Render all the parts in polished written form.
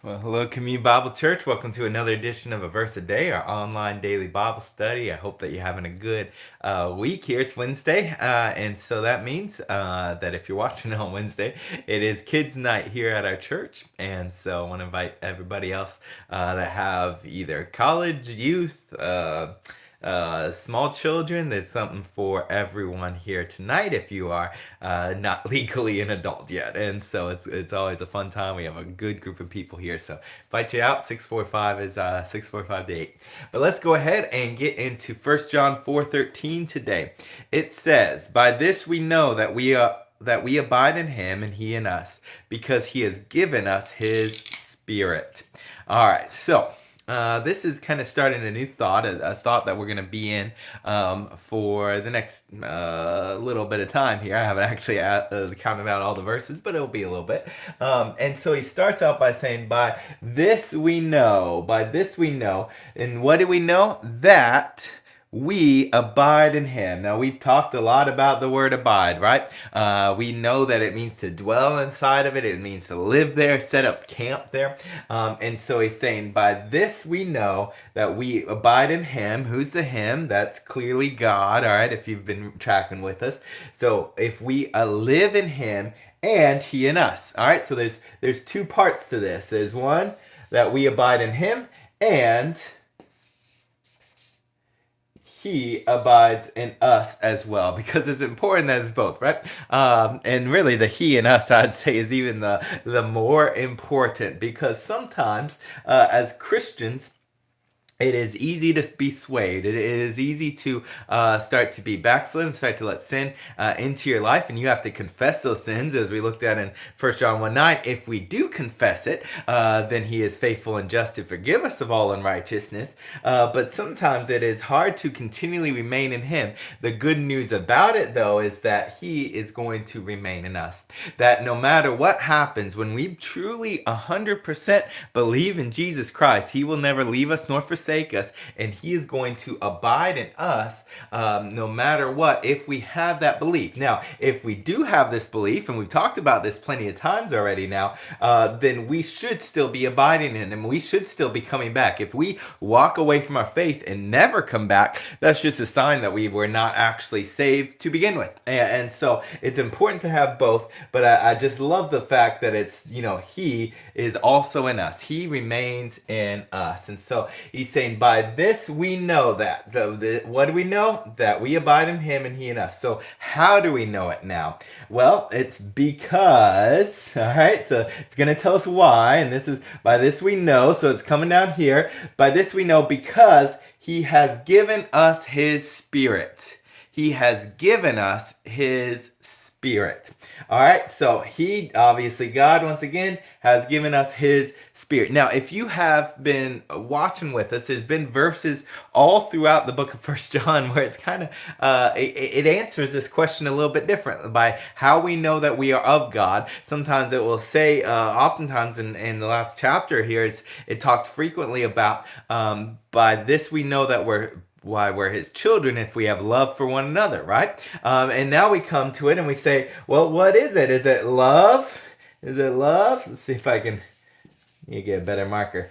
Well, hello, Community Bible Church. Welcome to another edition of A Verse a Day, our online daily Bible study. I hope that you're having a good week here. It's Wednesday, and so that means that if you're watching on Wednesday, it is Kids Night here at our church. And so I want to invite everybody else that have either college, youth, small children. There's something for everyone here tonight if you are not legally an adult yet. And so it's always a fun time. We have a good group of people here. So invite you out. 645 is 645 to 8. But let's go ahead and get into 1 John 4:13 today. It says, "By this we know that we abide in him and he in us, because he has given us his spirit." All right, so this is kind of starting a new thought, a thought that we're going to be in for the next little bit of time here. I haven't actually counted out all the verses, but it'll be a little bit. And so he starts out by saying, by this we know. And what do we know? That we abide in him. Now, we've talked a lot about the word abide, right? We know that it means to dwell inside of it. It means to live there, set up camp there. And so he's saying, by this we know that we abide in him. Who's the him? That's clearly God, all right, if you've been tracking with us. So if we live in him and he in us, all right? So there's two parts to this. There's one, that we abide in him, and he abides in us as well, because it's important that it's both, right? And really the he and us, I'd say, is even the more important, because sometimes as Christians, it is easy to be swayed. It is easy to start to be backslidden, start to let sin into your life, and you have to confess those sins, as we looked at in 1 John 1:9. If we do confess it, then he is faithful and just to forgive us of all unrighteousness. But sometimes it is hard to continually remain in him. The good news about it, though, is that he is going to remain in us. That no matter what happens, when we truly 100% believe in Jesus Christ, he will never leave us nor forsake us, and he is going to abide in us no matter what, if we have that belief. Now, if we do have this belief, and we've talked about this plenty of times already now, then we should still be abiding in him. We should still be coming back. If we walk away from our faith and never come back, that's just a sign that we were not actually saved to begin with. And so it's important to have both, but I just love the fact that it's, he is also in us. He remains in us. And so he's saying, by this we know that. So what do we know? That we abide in him and he in us. So how do we know it now? Well, it's because, all right, so it's going to tell us why. And this is, by this we know. So it's coming down here. By this we know because he has given us his spirit. He has given us his spirit. All right, so he, obviously God, once again, has given us his spirit. Now, if you have been watching with us, there's been verses all throughout the book of First John where it's kind of, it answers this question a little bit different by how we know that we are of God. Sometimes it will say, oftentimes in the last chapter here, it talks frequently about, by this we know that we're his children, if we have love for one another, right? And now we come to it and we say, well, what is it? Is it love? Is it love? Let's see if I can get a better marker.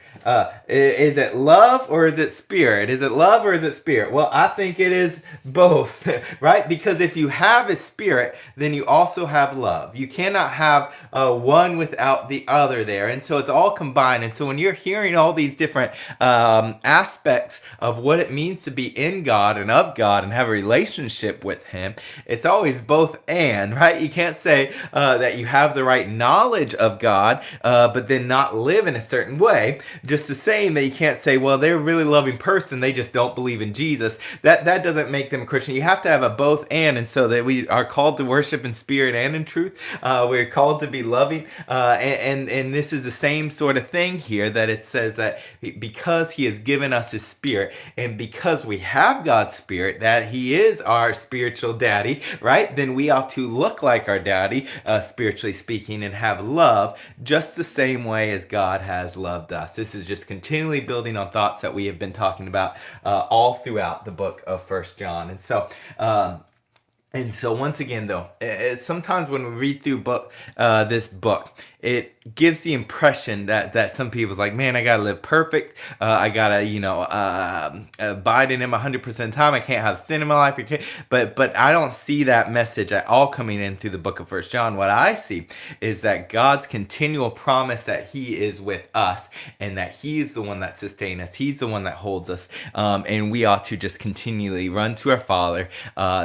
Is it love or is it spirit? Is it love or is it spirit? Well, I think it is both, right? Because if you have a spirit, then you also have love. You cannot have one without the other there. And so it's all combined. And so when you're hearing all these different aspects of what it means to be in God and of God and have a relationship with him, it's always both and, right? You can't say that you have the right knowledge of God, but then not live in a certain way. Just the same that you can't say, well, they're a really loving person, they just don't believe in Jesus. That doesn't make them a Christian. You have to have a both and so that we are called to worship in spirit and in truth. We're called to be loving, and this is the same sort of thing here, that it says that because he has given us his spirit, and because we have God's spirit, that he is our spiritual daddy, right? Then we ought to look like our daddy, spiritually speaking, and have love just the same way as God has loved us. This is just continually building on thoughts that we have been talking about all throughout the book of First John. And so And so once again, though, sometimes when we read through this book, it gives the impression that some people's like, man, I gotta live perfect. I gotta, abide in Him 100% of the time. I can't have sin in my life. But I don't see that message at all coming in through the book of First John. What I see is that God's continual promise that He is with us and that He's the one that sustains us. He's the one that holds us, and we ought to just continually run to our Father,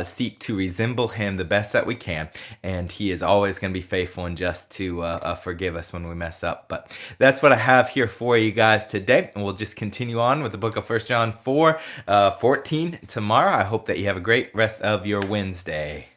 seek to resemble Him the best that we can, and He is always going to be faithful and just to forgive us when we mess up. But that's what I have here for you guys today, and we'll just continue on with the book of First John 4:14 tomorrow. I hope that you have a great rest of your Wednesday.